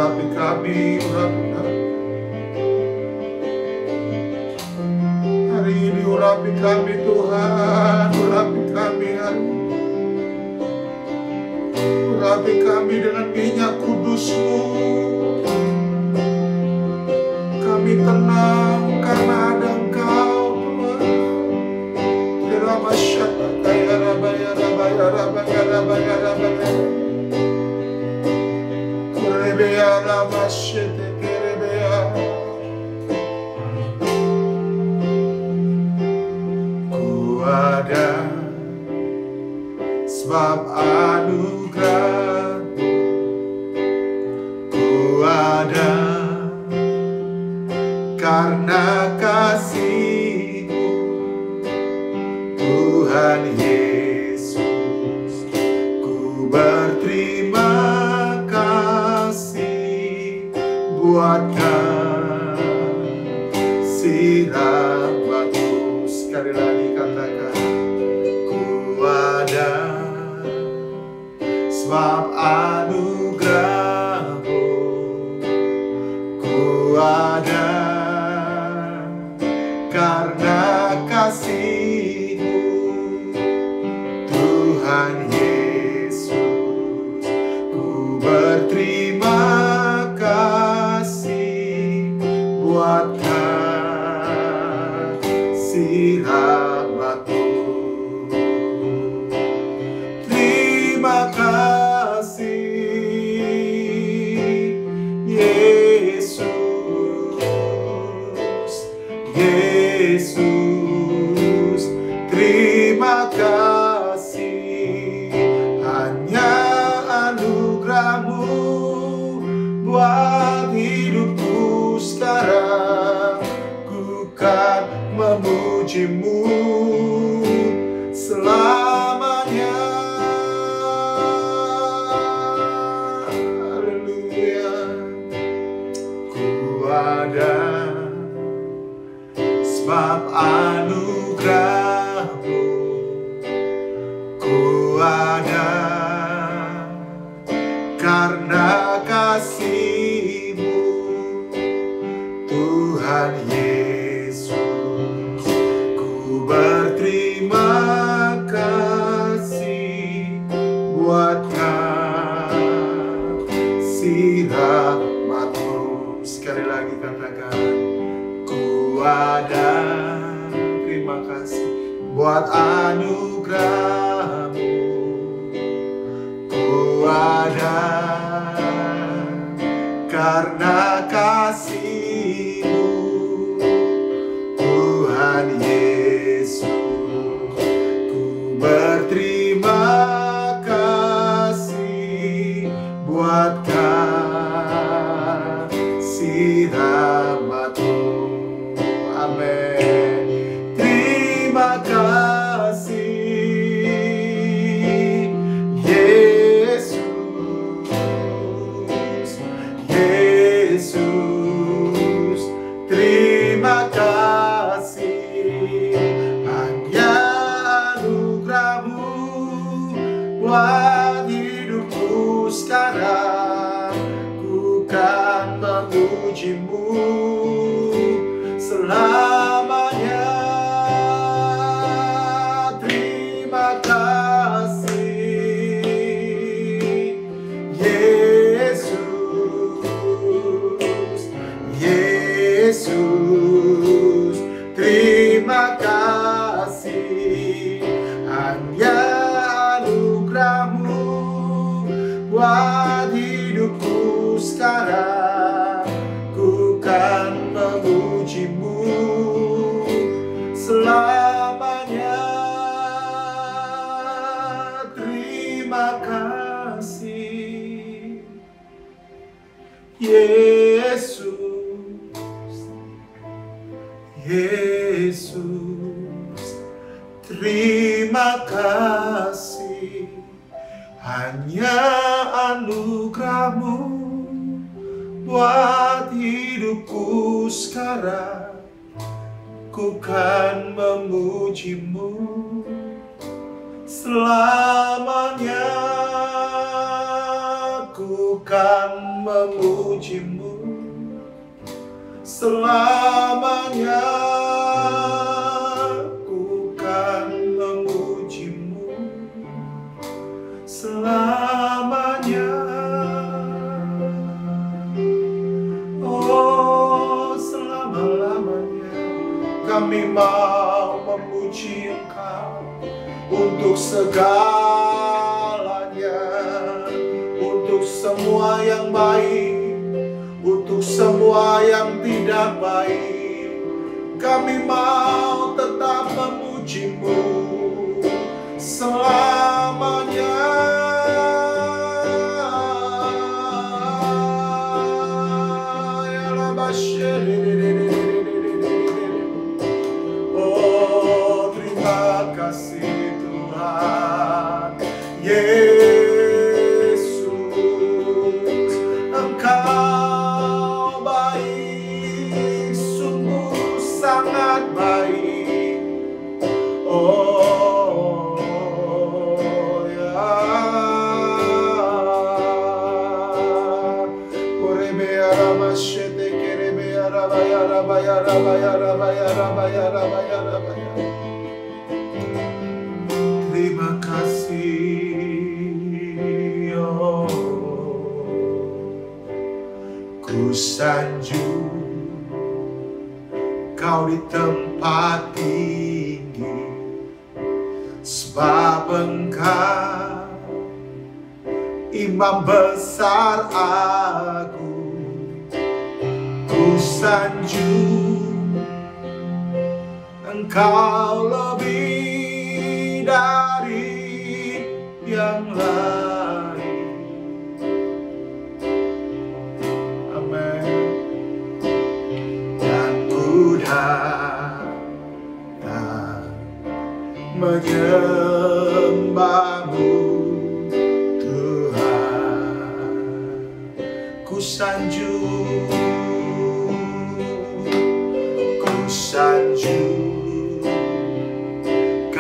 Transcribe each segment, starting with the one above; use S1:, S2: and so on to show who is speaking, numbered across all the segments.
S1: urapi kami, urapi kami. Hari ini urapi kami Tuhan, urapi kami hari ini. Urapi kami dengan minyak kudus-Mu. Kami tenang karena ada Engkau Tuhan. Ku ada sebab anugerah, ku ada karena kasih-Mu Tuhan Yesus. Ku berterima kasih buat kasih rahmat-Mu. Sekali lagi katakan, ku ada sebab anugerah-Mu, ku ada karena kasih-Mu Tuhan Yesus. Ku berterima kasih buat kasih rahmat-Mu. Terima kasih Yesus, Yesus, terima kasih. Hanya anugerah-Mu buat hidupku sekarang. Ku kan memuji-Mu selamanya. Haleluya. Ku ada sebab anugerah-Mu, ku ada karena kasih-Mu Tuhan Yesus. Ku berterima kasih buat kasih rahmat-Mu. Sekali lagi katakan, ku ada terima kasih buat anugerah-Mu, ku ada karena kasih-Mu Tuhan Yesus. Ku berterima kasih buat kasih rahmat-Mu. Amin. Terima kasih Yesus, Yesus, terima kasih. Hanya anugerah-Mu buat hidupku sekarang. Ku kan memuji-Mu selamanya. Terima kasih Yesus, Yesus, terima kasih. Hanya anugerah-Mu buat hidupku sekarang. Ku kan memuji-Mu selamanya. Terima kasih Yesus, Yesus, terima kasih. Hanya anugerah-Mu buat hidupku sekarang. Ku kan memuji-Mu selamanya. Ku kan memujimu selamanya. Ku kan memujimu selamanya. Oh, selama-lamanya kami mau memuji Engkau untuk segalanya, untuk semua yang baik, untuk semua yang tidak baik. Kami mau tetap memuji-Mu selamanya. Oh, terima kasih Tuhan Yesus, Engkau baik, sungguh sangat baik. Oh ya, korebe aramasyete kerebe arabaya rabaya rabaya rabaya rabaya rabaya rabaya. Terima kasih, oh. Ku sanjung Kau di tempat tinggi, sebab Engkau Imam besar aku. Ku sanjung Engkau lebih dari yang lain. Amin. Dan ku datang menyembah-Mu Tuhan. Ku sanjung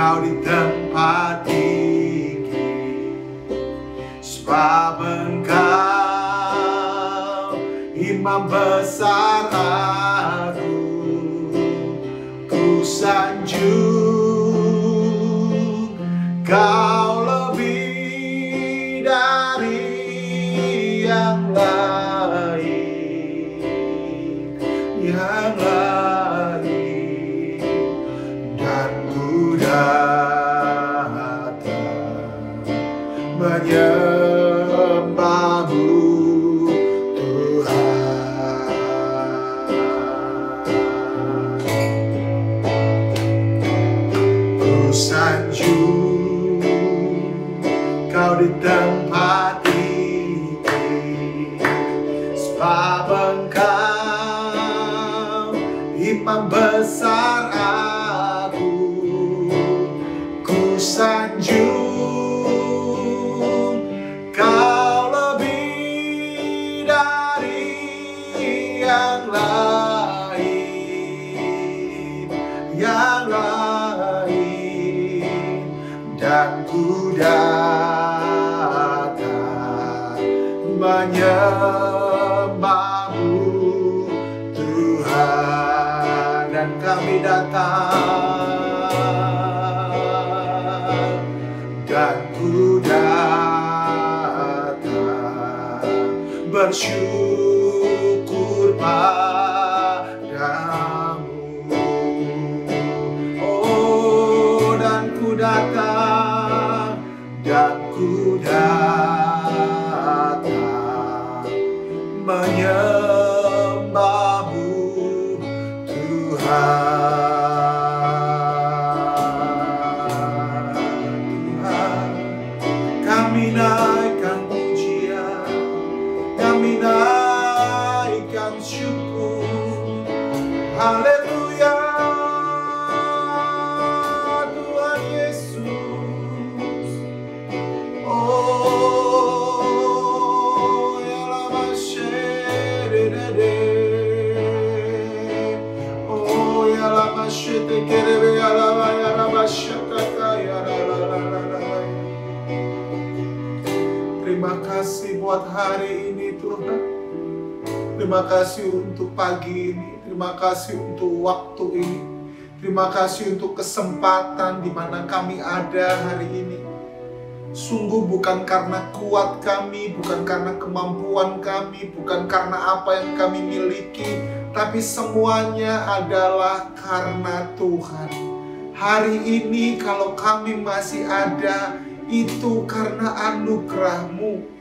S1: Kau di tempat tinggi, sebab Engkau Imam besar aku. Ku sanjung Kau lebih dari yang lain, yang lain. Dan ku datang menyembah-Mu Tuhan. Ku sanjung Kau di tempat tinggi, sebab Engkau Imam besar aku. Ku sanjung Kau lebih dari yang lain, yang lain. Dan ku datang menyembah-Mu Tuhan. Dan kami datang, dan ku datang bersyukur padamu. Oh, dan ku datang, dan ku datang menyembah-Mu Tuhan. Tuhan, kami naikkan pujian, kami naikkan syukur. Haleluya, Tuhan Yesus. Oh, ya lama syedede. Oh, ya lama syedede kerebe ya lama ya lama syakaka ya la la la la la. Terima kasih buat hari ini Tuhan. Terima kasih untuk pagi ini. Terima kasih untuk waktu ini. Terima kasih untuk kesempatan di mana kami ada hari ini. Sungguh bukan karena kuat kami, bukan karena kemampuan kami, bukan karena apa yang kami miliki, tapi semuanya adalah karena Tuhan. Hari ini kalau kami masih ada, itu karena anugerah-Mu.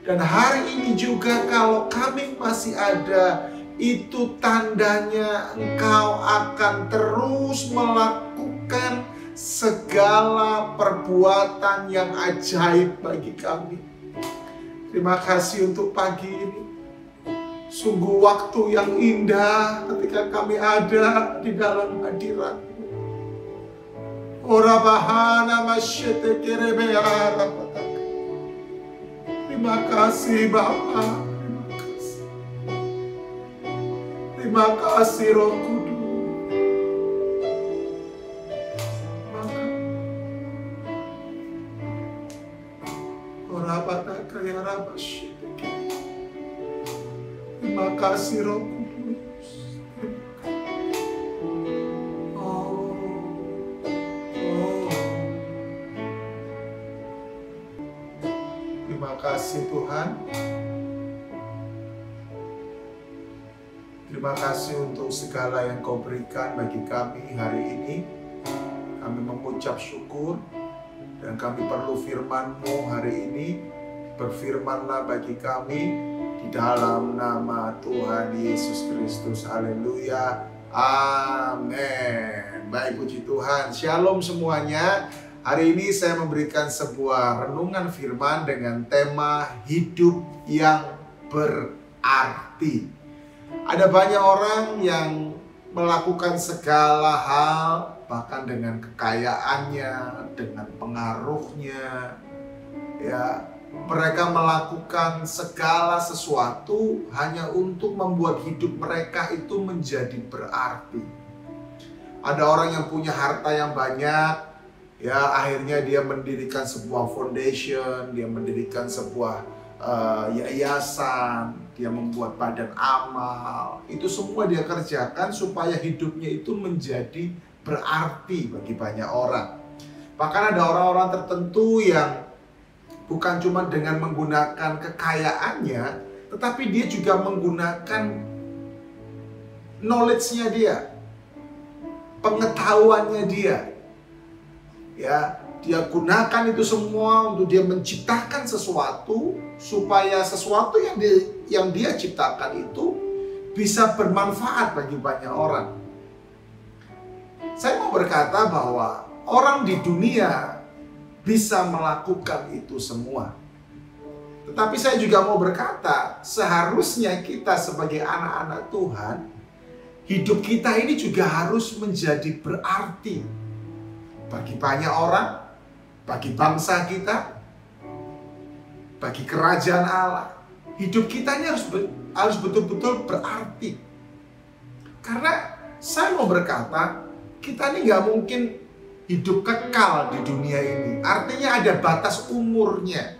S1: Dan hari ini juga kalau kami masih ada, itu tandanya Engkau akan terus melakukan segala perbuatan yang ajaib bagi kami. Terima kasih untuk pagi ini. Sungguh waktu yang indah ketika kami ada di dalam hadirat-Mu. Ora bahana masyete kerebe arapatak. Terima kasih Bapa. Terima kasih. Terima kasih Roh Kudus. Terima kasih Roh Kudus. Terima kasih Tuhan. Terima kasih untuk segala yang Kau berikan bagi kami hari ini. Kami mengucap syukur. Dan kami perlu firman-Mu hari ini. Berfirmanlah bagi kami di dalam nama Tuhan Yesus Kristus. Haleluya. Amin. Baik, puji Tuhan. Shalom semuanya. Hari ini saya memberikan sebuah renungan firman dengan tema hidup yang berarti. Ada banyak orang yang melakukan segala hal, bahkan dengan kekayaannya, dengan pengaruhnya, ya, mereka melakukan segala sesuatu hanya untuk membuat hidup mereka itu menjadi berarti. Ada orang yang punya harta yang banyak, ya, akhirnya dia mendirikan sebuah foundation, dia mendirikan sebuah yayasan, dia membuat badan amal. Itu semua dia kerjakan supaya hidupnya itu menjadi berarti bagi banyak orang. Bahkan ada orang-orang tertentu yang bukan cuma dengan menggunakan kekayaannya, tetapi dia juga menggunakan knowledge-nya dia, pengetahuannya dia. Ya, dia gunakan itu semua untuk dia menciptakan sesuatu supaya sesuatu yang dia ciptakan itu bisa bermanfaat bagi banyak orang. Saya mau berkata bahwa orang di dunia bisa melakukan itu semua. Tetapi saya juga mau berkata, seharusnya kita sebagai anak-anak Tuhan, hidup kita ini juga harus menjadi berarti bagi banyak orang, bagi bangsa kita, bagi kerajaan Allah. Hidup kita ini harus betul-betul berarti. Karena saya mau berkata, kita ini nggak mungkin hidup kekal di dunia ini. Artinya ada batas umurnya.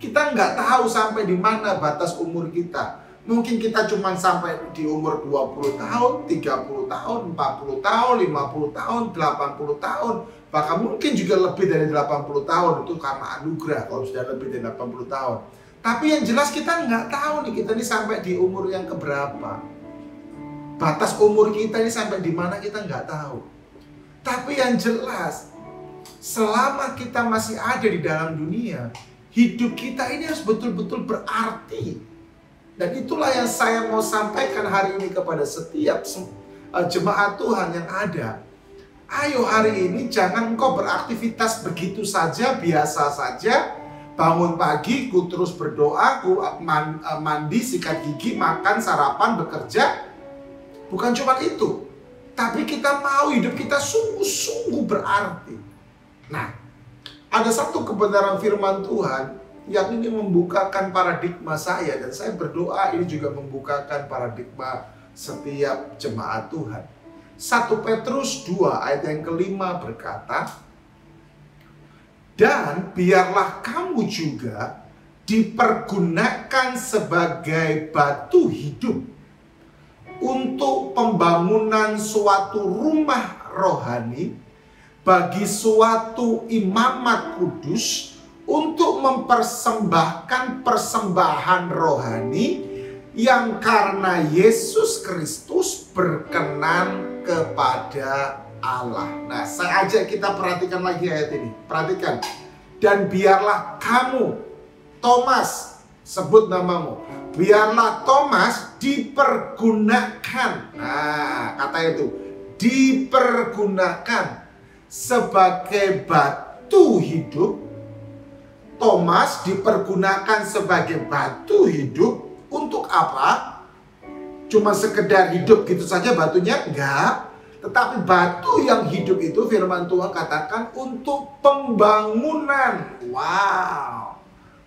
S1: Kita nggak tahu sampai di mana batas umur kita. Mungkin kita cuma sampai di umur 20 tahun, 30 tahun, 40 tahun, 50 tahun, 80 tahun. Bahkan mungkin juga lebih dari 80 tahun. Itu karena anugerah kalau sudah lebih dari 80 tahun. Tapi yang jelas kita nggak tahu nih, kita ini sampai di umur yang keberapa. Batas umur kita ini sampai di mana kita nggak tahu. Tapi yang jelas, selama kita masih ada di dalam dunia, hidup kita ini harus betul-betul berarti. Dan itulah yang saya mau sampaikan hari ini kepada setiap jemaat Tuhan yang ada. Ayo hari ini jangan engkau beraktivitas begitu saja, biasa saja. Bangun pagi, ku terus berdoa, ku mandi, sikat gigi, makan, sarapan, bekerja. Bukan cuma itu. Tapi kita mau hidup kita sungguh-sungguh berarti. Nah, ada satu kebenaran firman Tuhan yang ini membukakan paradigma saya. Dan saya berdoa ini juga membukakan paradigma setiap jemaat Tuhan. 1 Petrus 2 ayat yang kelima berkata, dan biarlah kamu juga dipergunakan sebagai batu hidup untuk pembangunan suatu rumah rohani bagi suatu imamat kudus untuk mempersembahkan persembahan rohani yang karena Yesus Kristus berkenan kepada Allah. Nah, saya ajak kita perhatikan lagi ayat ini. Perhatikan. Dan biarlah kamu, Thomas, sebut namamu. Biarlah Thomas dipergunakan. Nah, kata itu. Dipergunakan sebagai batu hidup. Thomas dipergunakan sebagai batu hidup. Untuk apa? Cuma sekedar hidup gitu saja batunya? Enggak. Tetapi batu yang hidup itu firman Tuhan katakan untuk pembangunan. Wow.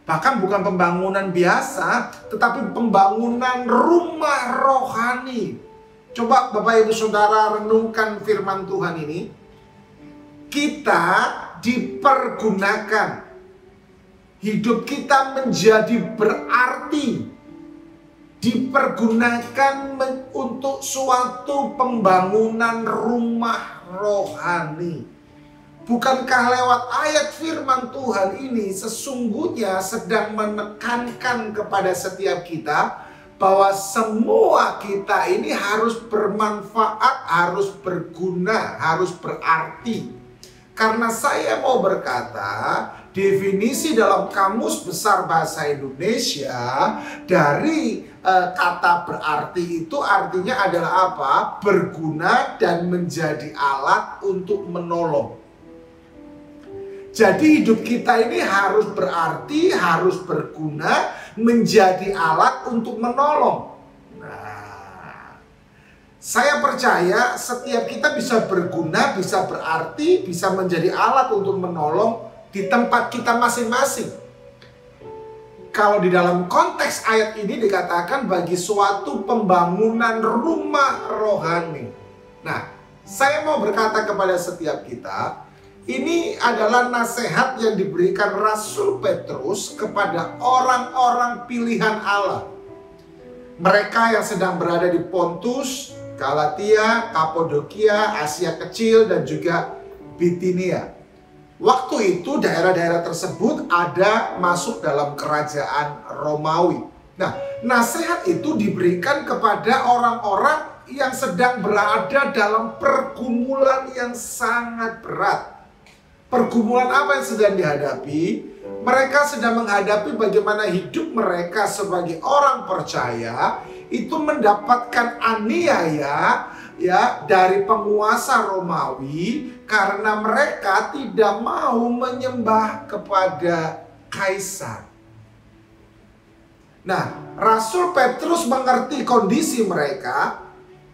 S1: Bahkan bukan pembangunan biasa, tetapi pembangunan rumah rohani. Coba Bapak Ibu Saudara renungkan firman Tuhan ini. Kita dipergunakan. Hidup kita menjadi berarti. Dipergunakan untuk suatu pembangunan rumah rohani. Bukankah lewat ayat firman Tuhan ini sesungguhnya sedang menekankan kepada setiap kita bahwa semua kita ini harus bermanfaat, harus berguna, harus berarti. Karena saya mau berkata, definisi dalam Kamus Besar Bahasa Indonesia dari kata berarti itu artinya adalah apa? Berguna dan menjadi alat untuk menolong. Jadi hidup kita ini harus berarti, harus berguna, menjadi alat untuk menolong. Nah, saya percaya setiap kita bisa berguna, bisa berarti, bisa menjadi alat untuk menolong di tempat kita masing-masing. Kalau di dalam konteks ayat ini dikatakan bagi suatu pembangunan rumah rohani. Nah, saya mau berkata kepada setiap kita, ini adalah nasihat yang diberikan Rasul Petrus kepada orang-orang pilihan Allah. Mereka yang sedang berada di Pontus, Galatia, Kapadokia, Asia Kecil, dan juga Bitinia. Waktu itu daerah-daerah tersebut ada masuk dalam kerajaan Romawi. Nah, nasihat itu diberikan kepada orang-orang yang sedang berada dalam pergumulan yang sangat berat. Pergumulan apa yang sedang dihadapi? Mereka sedang menghadapi bagaimana hidup mereka sebagai orang percaya itu mendapatkan aniaya dari penguasa Romawi karena mereka tidak mau menyembah kepada kaisar. Nah, Rasul Petrus mengerti kondisi mereka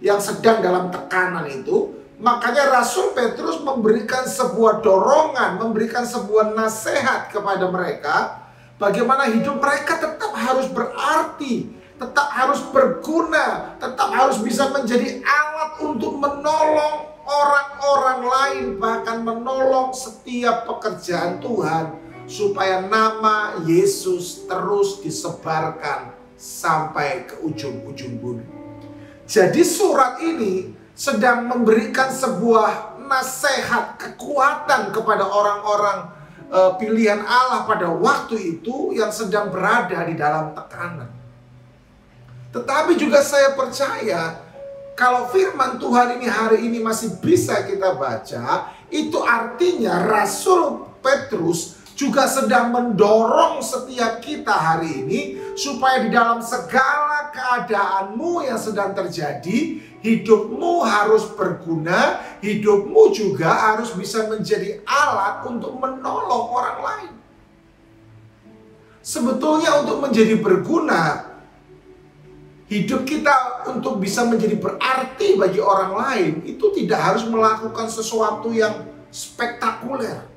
S1: yang sedang dalam tekanan itu. Makanya Rasul Petrus memberikan sebuah dorongan, memberikan sebuah nasihat kepada mereka. Bagaimana hidup mereka tetap harus berarti, tetap harus berguna, tetap harus bisa menjadi alat untuk menolong orang-orang lain, bahkan menolong setiap pekerjaan Tuhan, supaya nama Yesus terus disebarkan sampai ke ujung-ujung bumi. Jadi surat ini sedang memberikan sebuah nasihat, kekuatan kepada orang-orang pilihan Allah pada waktu itu yang sedang berada di dalam tekanan. Tetapi juga saya percaya kalau firman Tuhan ini hari ini masih bisa kita baca, itu artinya Rasul Petrus juga sedang mendorong setiap kita hari ini supaya di dalam segala keadaanmu yang sedang terjadi, hidupmu harus berguna, hidupmu juga harus bisa menjadi alat untuk menolong orang lain. Sebetulnya untuk menjadi berguna, hidup kita untuk bisa menjadi berarti bagi orang lain, itu tidak harus melakukan sesuatu yang spektakuler.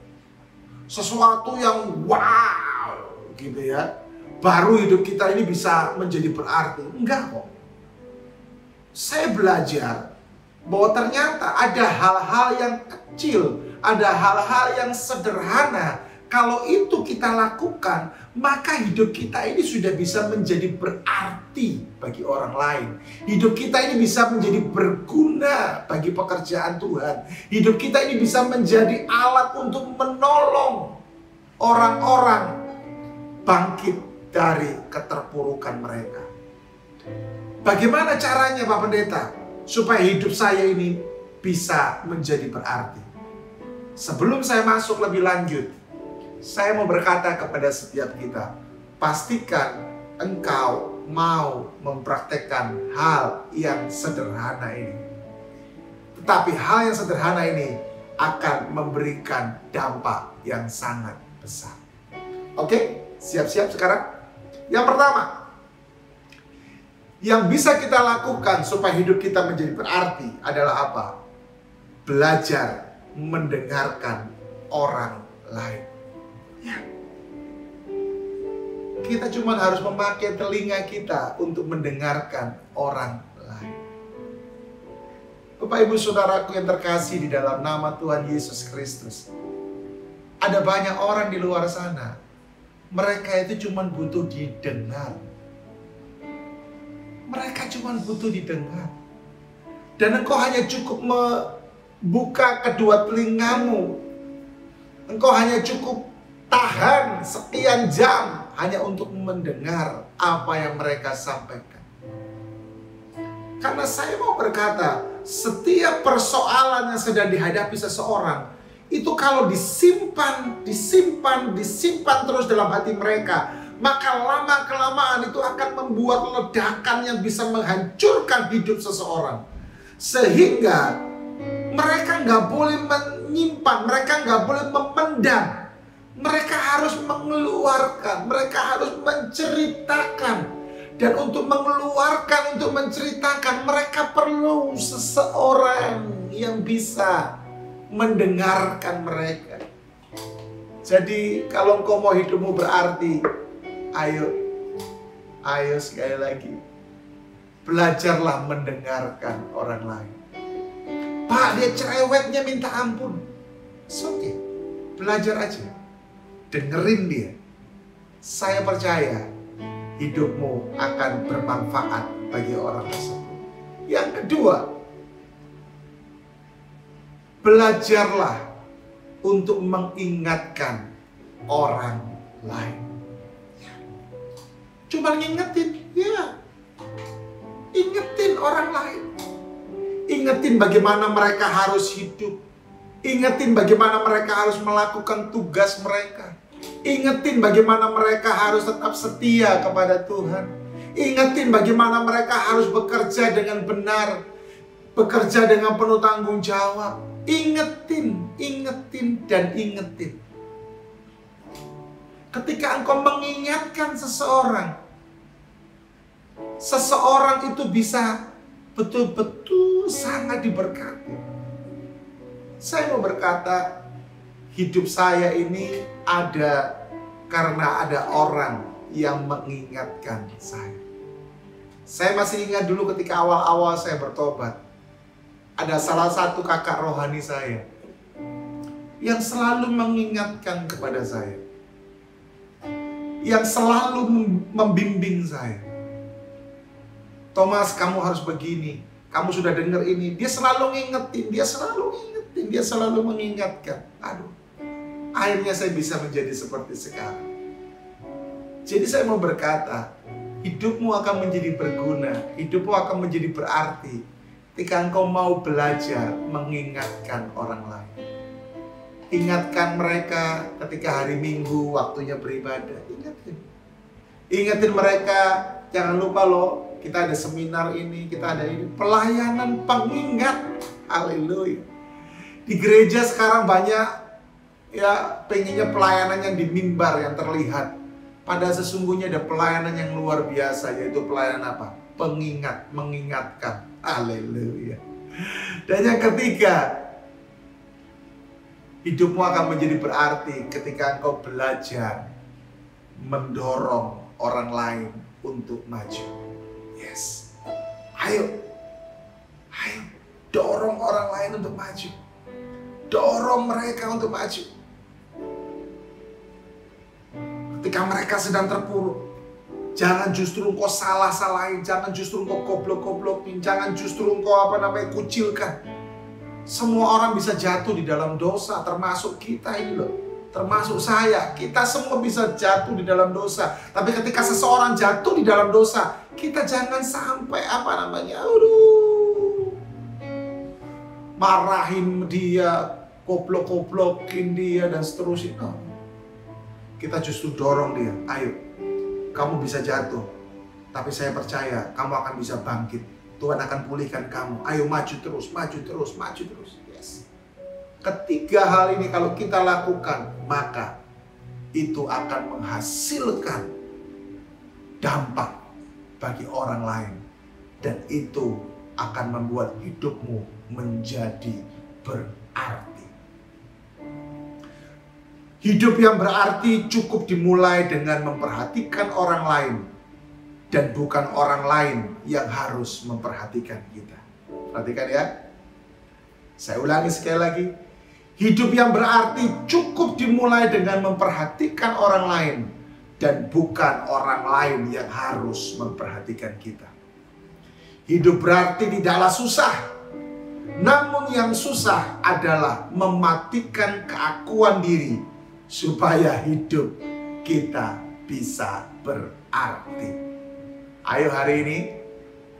S1: Sesuatu yang wow gitu ya. Baru hidup kita ini bisa menjadi berarti. Enggak kok. Saya belajar bahwa ternyata ada hal-hal yang kecil, ada hal-hal yang sederhana Kalau itu kita lakukan, maka hidup kita ini sudah bisa menjadi berarti bagi orang lain. Hidup kita ini bisa menjadi berguna bagi pekerjaan Tuhan. Hidup kita ini bisa menjadi alat untuk menolong orang-orang bangkit dari keterpurukan mereka. Bagaimana caranya Pak Pendeta supaya hidup saya ini bisa menjadi berarti? Sebelum saya masuk lebih lanjut, saya mau berkata kepada setiap kita, pastikan engkau mau mempraktekkan hal yang sederhana ini. Tetapi hal yang sederhana ini akan memberikan dampak yang sangat besar. Oke, siap-siap sekarang? Yang pertama, yang bisa kita lakukan supaya hidup kita menjadi berarti adalah apa? Belajar mendengarkan orang lain. Ya. Kita cuma harus memakai telinga kita untuk mendengarkan orang lain. Bapak Ibu Saudaraku yang terkasih di dalam nama Tuhan Yesus Kristus, ada banyak orang di luar sana, mereka itu cuma butuh didengar. Mereka cuma butuh didengar. Dan engkau hanya cukup membuka kedua telingamu. Engkau hanya cukup tahan sekian jam hanya untuk mendengar apa yang mereka sampaikan. Karena saya mau berkata, setiap persoalan yang sedang dihadapi seseorang, itu kalau disimpan terus dalam hati mereka, maka lama-kelamaan itu akan membuat ledakan yang bisa menghancurkan hidup seseorang. Sehingga mereka nggak boleh menyimpan, mereka nggak boleh memendam. Mereka harus mengeluarkan, mereka harus menceritakan. Dan untuk mengeluarkan, untuk menceritakan, mereka perlu seseorang yang bisa mendengarkan mereka. Jadi kalau engkau mau hidupmu berarti, ayo sekali lagi, belajarlah mendengarkan orang lain. Pak, dia cerewetnya minta ampun. Oke, belajar aja. Dengerin dia. Saya percaya hidupmu akan bermanfaat bagi orang tersebut. Yang kedua, belajarlah untuk mengingatkan orang lain. Cuma ngingetin, ya. Ingetin orang lain. Ingetin bagaimana mereka harus hidup. Ingetin bagaimana mereka harus melakukan tugas mereka. Ingetin bagaimana mereka harus tetap setia kepada Tuhan. Ingetin bagaimana mereka harus bekerja dengan benar. Bekerja dengan penuh tanggung jawab. Ingetin, dan ingetin. Ketika engkau mengingatkan seseorang, seseorang itu bisa betul-betul sangat diberkati. Saya mau berkata, hidup saya ini ada karena ada orang yang mengingatkan saya. Saya masih ingat dulu ketika awal-awal saya bertobat, ada salah satu kakak rohani saya yang selalu mengingatkan kepada saya, yang selalu membimbing saya. Thomas, kamu harus begini, kamu sudah dengar ini. Dia selalu ngingetin, dia selalu mengingatkan. Aduh, akhirnya saya bisa menjadi seperti sekarang. Jadi saya mau berkata, hidupmu akan menjadi berguna, hidupmu akan menjadi berarti ketika engkau mau belajar mengingatkan orang lain. Ingatkan mereka ketika hari Minggu waktunya beribadah. Ingatin mereka, jangan lupa loh, kita ada seminar ini, kita ada ini. Pelayanan pengingat. Haleluya. Di gereja sekarang banyak ya pengennya pelayanan yang di mimbar yang terlihat. Pada sesungguhnya ada pelayanan yang luar biasa, yaitu pelayanan apa? Pengingat, mengingatkan. Haleluya. Dan yang ketiga, hidupmu akan menjadi berarti ketika engkau belajar mendorong orang lain untuk maju. Yes. Ayo, dorong orang lain untuk maju. Dorong mereka untuk maju. ketika mereka sedang terpuruk. Jangan justru engkau salah-salahin, jangan justru engkau goblok-goblokin, jangan justru engkau kucilkan. Semua orang bisa jatuh di dalam dosa, termasuk kita ini loh. Termasuk saya, kita semua bisa jatuh di dalam dosa. Tapi ketika seseorang jatuh di dalam dosa, kita jangan sampai marahin dia, goblok-goblokin dia dan seterusnya. No. Kita justru dorong dia, ayo, kamu bisa jatuh, tapi saya percaya kamu akan bisa bangkit. Tuhan akan pulihkan kamu. Ayo maju terus, maju terus, maju terus. Yes. Ketiga hal ini kalau kita lakukan, maka itu akan menghasilkan dampak bagi orang lain. Dan itu akan membuat hidupmu menjadi berarti. Hidup yang berarti cukup dimulai dengan memperhatikan orang lain. Dan bukan orang lain yang harus memperhatikan kita. Perhatikan ya. Saya ulangi sekali lagi. Hidup yang berarti cukup dimulai dengan memperhatikan orang lain. Dan bukan orang lain yang harus memperhatikan kita. Hidup berarti tidaklah susah. Namun yang susah adalah mematikan keakuan diri. Supaya hidup kita bisa berarti. Ayo hari ini,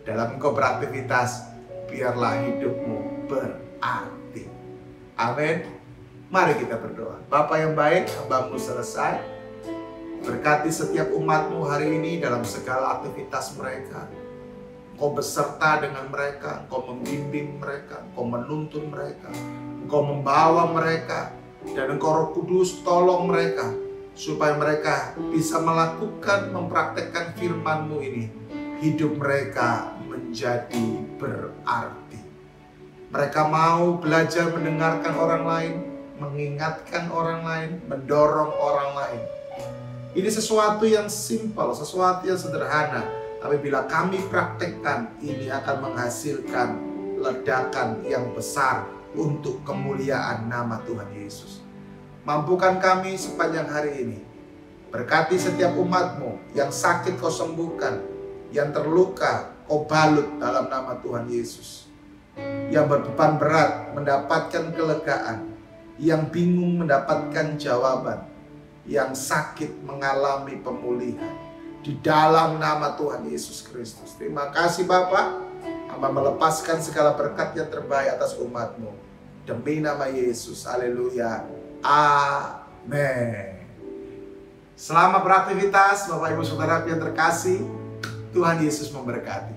S1: dalam engkau beraktivitas, biarlah hidupmu berarti. Amin. Mari kita berdoa. Bapa yang baik, hamba-Mu selesai. Berkati setiap umat-Mu hari ini dalam segala aktivitas mereka. Engkau beserta dengan mereka, Engkau membimbing mereka, Engkau menuntun mereka, Engkau membawa mereka, dan Engkau Roh Kudus tolong mereka supaya mereka bisa melakukan, mempraktekkan firman-Mu ini. Hidup mereka menjadi berarti. Mereka mau belajar mendengarkan orang lain, mengingatkan orang lain, mendorong orang lain. Ini sesuatu yang simpel, sesuatu yang sederhana. Tapi bila kami praktekkan, ini akan menghasilkan ledakan yang besar untuk kemuliaan nama Tuhan Yesus. Mampukan kami sepanjang hari ini. Berkati setiap umat-Mu yang sakit Kau sembuhkan, yang terluka Kau balut dalam nama Tuhan Yesus. Yang berbeban berat mendapatkan kelegaan, yang bingung mendapatkan jawaban, yang sakit mengalami pemulihan di dalam nama Tuhan Yesus Kristus. Terima kasih Bapa. Hamba melepaskan segala berkat yang terbaik atas umat-Mu. Demi nama Yesus. Haleluya. Amin. Selamat beraktivitas Bapak Ibu Saudara yang terkasih. Tuhan Yesus memberkati.